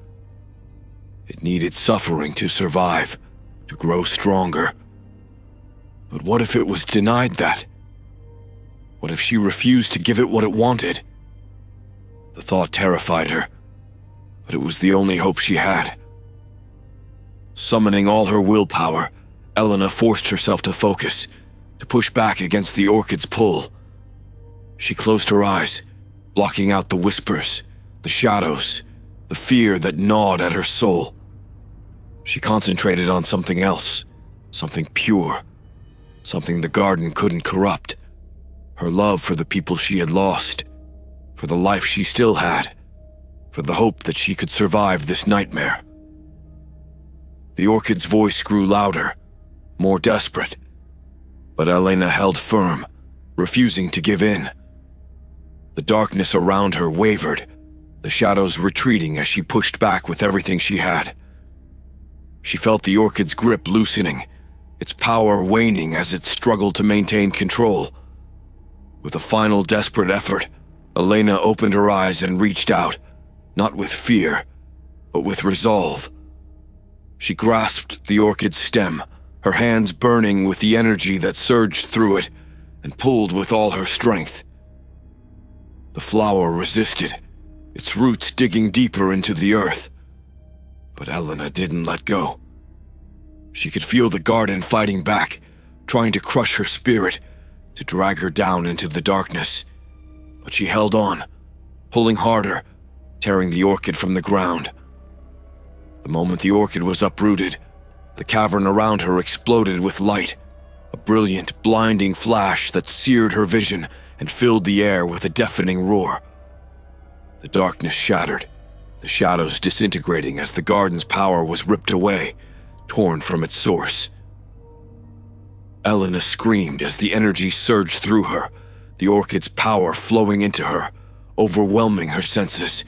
It needed suffering to survive, to grow stronger. But what if it was denied that? What if she refused to give it what it wanted? The thought terrified her, but it was the only hope she had. Summoning all her willpower, Elena forced herself to focus, to push back against the orchid's pull. She closed her eyes, blocking out the whispers, the shadows, the fear that gnawed at her soul. She concentrated on something else, something pure, something the garden couldn't corrupt. Her love for the people she had lost, for the life she still had, for the hope that she could survive this nightmare. The orchid's voice grew louder, more desperate, but Elena held firm, refusing to give in. The darkness around her wavered, the shadows retreating as she pushed back with everything she had. She felt the orchid's grip loosening, its power waning as it struggled to maintain control. With a final desperate effort, Elena opened her eyes and reached out, not with fear, but with resolve. She grasped the orchid's stem, her hands burning with the energy that surged through it, and pulled with all her strength. The flower resisted, its roots digging deeper into the earth. But Elena didn't let go. She could feel the garden fighting back, trying to crush her spirit, to drag her down into the darkness. But she held on, pulling harder, tearing the orchid from the ground. The moment the orchid was uprooted, the cavern around her exploded with light, a brilliant, blinding flash that seared her vision and filled the air with a deafening roar. The darkness shattered, the shadows disintegrating as the garden's power was ripped away, torn from its source. Elena screamed as the energy surged through her, the orchid's power flowing into her, overwhelming her senses.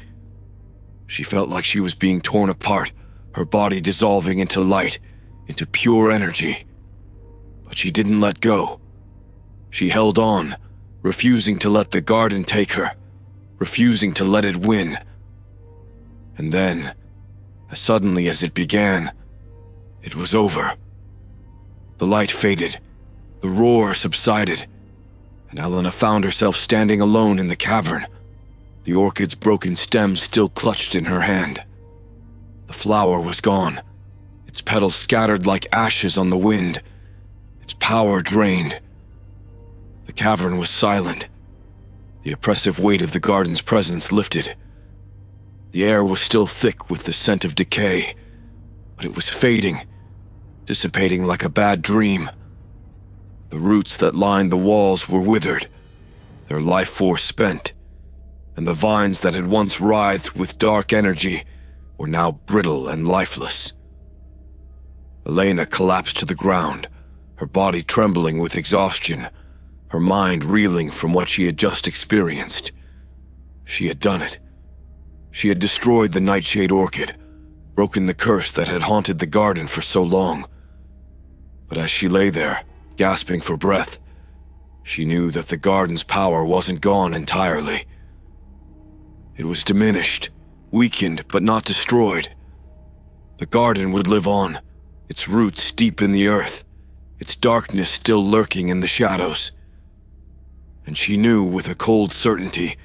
She felt like she was being torn apart, her body dissolving into light, into pure energy. But she didn't let go. She held on, refusing to let the garden take her, refusing to let it win. And then, as suddenly as it began, it was over. The light faded, the roar subsided, and Elena found herself standing alone in the cavern, the orchid's broken stem still clutched in her hand. The flower was gone, its petals scattered like ashes on the wind, its power drained. The cavern was silent. The oppressive weight of the garden's presence lifted. The air was still thick with the scent of decay, but it was fading, dissipating like a bad dream. The roots that lined the walls were withered, their life force spent, and the vines that had once writhed with dark energy were now brittle and lifeless. Elena collapsed to the ground, her body trembling with exhaustion, her mind reeling from what she had just experienced. She had done it. She had destroyed the nightshade orchid, broken the curse that had haunted the garden for so long. But as she lay there, gasping for breath, she knew that the garden's power wasn't gone entirely. It was diminished, weakened, but not destroyed. The garden would live on, its roots deep in the earth, its darkness still lurking in the shadows. And she knew with a cold certainty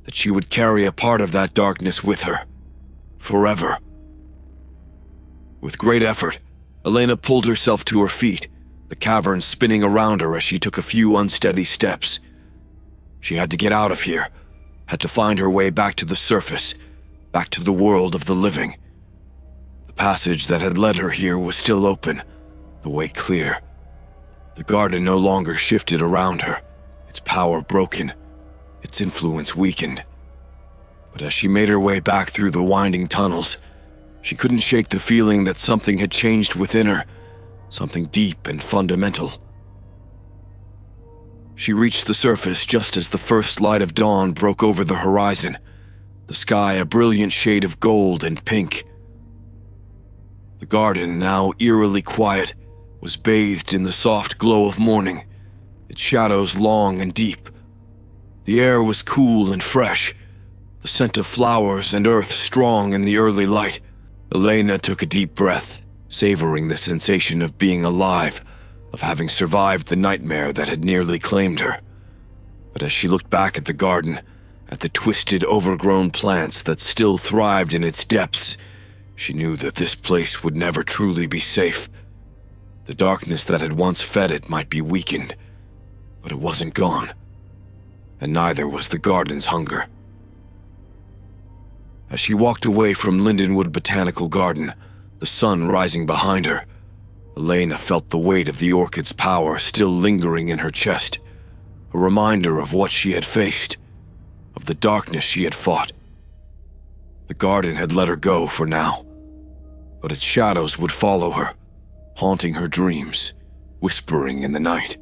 that she would carry a part of that darkness with her, forever. With great effort, Elena pulled herself to her feet, the cavern spinning around her as she took a few unsteady steps. She had to get out of here, had to find her way back to the surface, back to the world of the living. The passage that had led her here was still open, the way clear. The garden no longer shifted around her, its power broken, its influence weakened. But as she made her way back through the winding tunnels, she couldn't shake the feeling that something had changed within her, something deep and fundamental. She reached the surface just as the first light of dawn broke over the horizon, the sky a brilliant shade of gold and pink. The garden, now eerily quiet, was bathed in the soft glow of morning, its shadows long and deep. The air was cool and fresh, the scent of flowers and earth strong in the early light. Elena took a deep breath, savoring the sensation of being alive, of having survived the nightmare that had nearly claimed her. But as she looked back at the garden, at the twisted, overgrown plants that still thrived in its depths, she knew that this place would never truly be safe. The darkness that had once fed it might be weakened, but it wasn't gone, and neither was the garden's hunger. As she walked away from Lindenwood Botanical Garden, the sun rising behind her, Elena felt the weight of the orchid's power still lingering in her chest, a reminder of what she had faced, of the darkness she had fought. The garden had let her go for now, but its shadows would follow her, haunting her dreams, whispering in the night.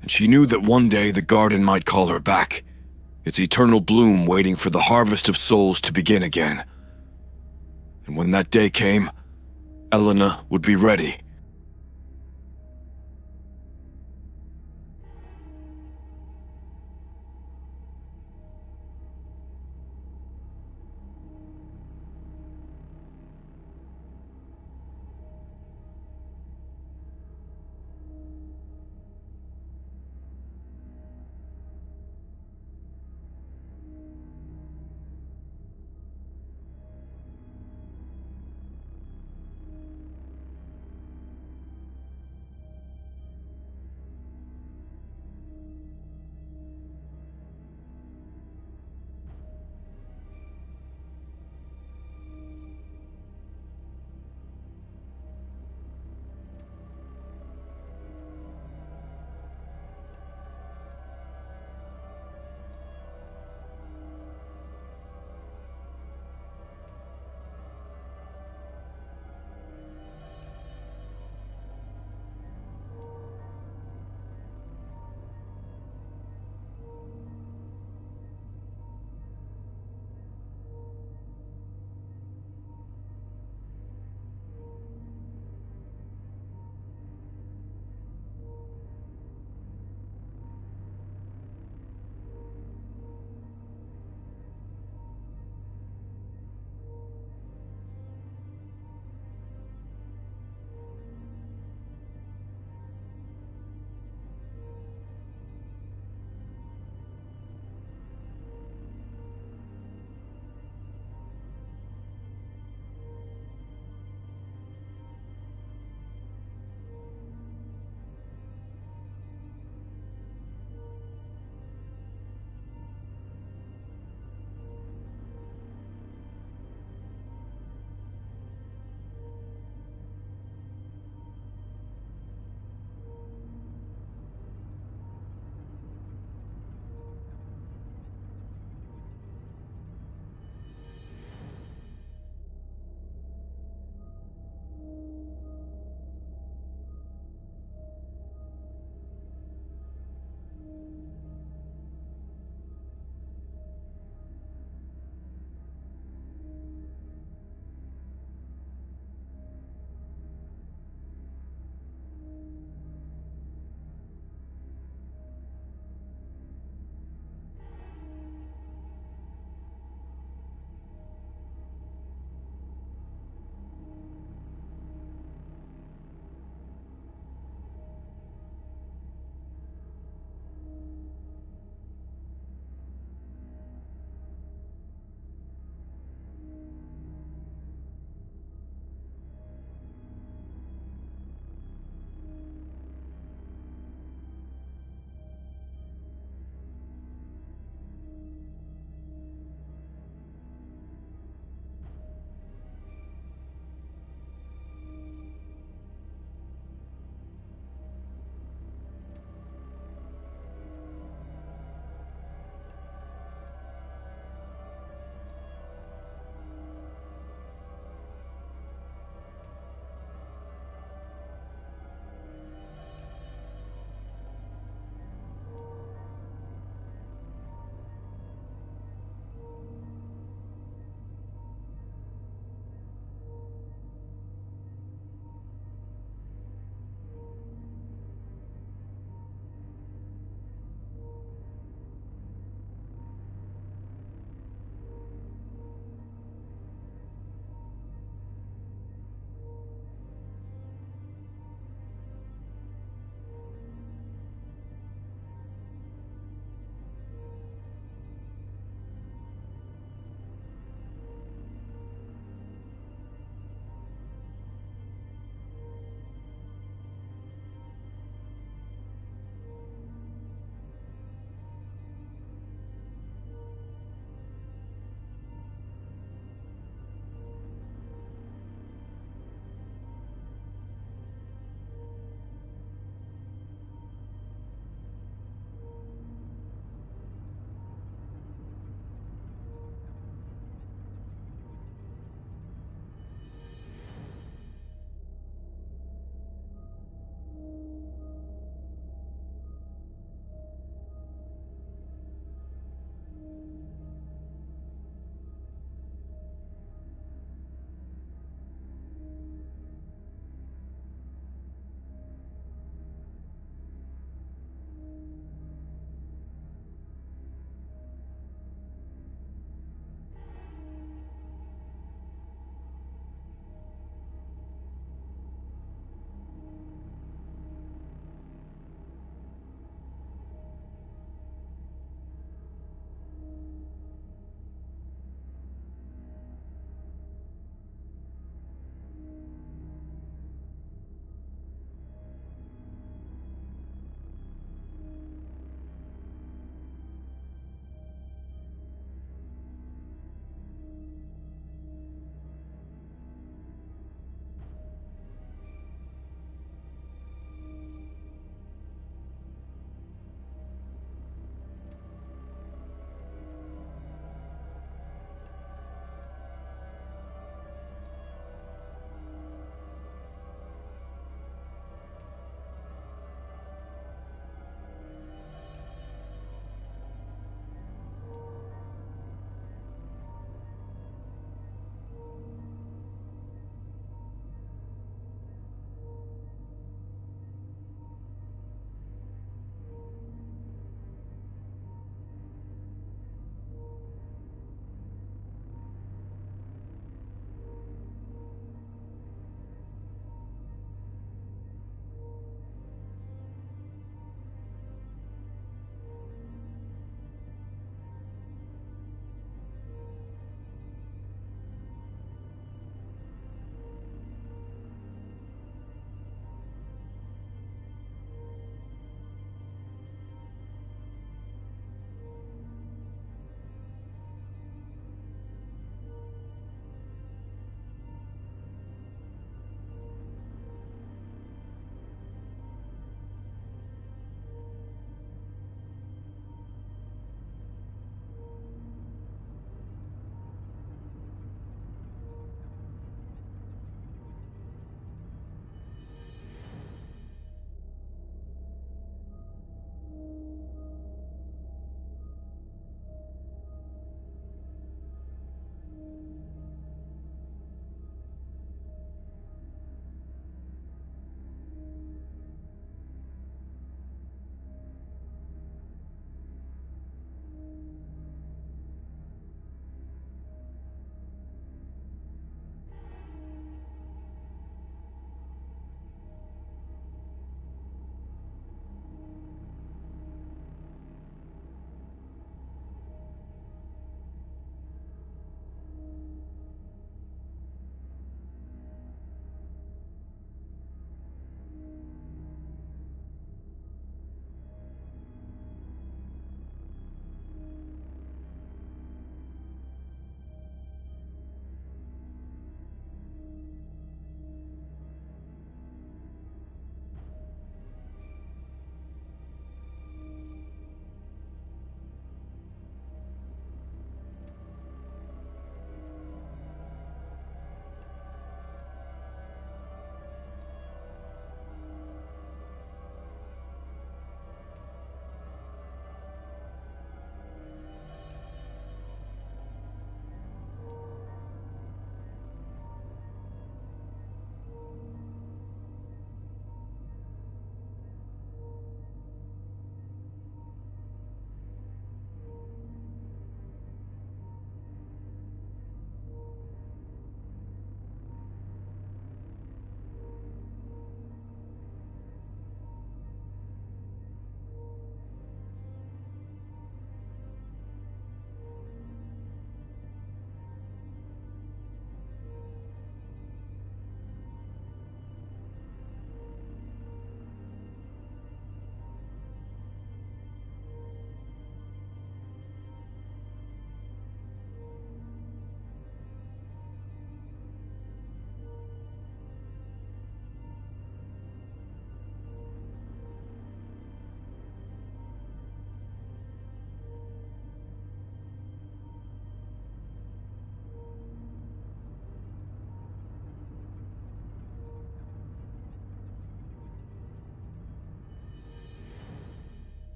And she knew that one day the garden might call her back, its eternal bloom waiting for the harvest of souls to begin again. And when that day came, Elena would be ready,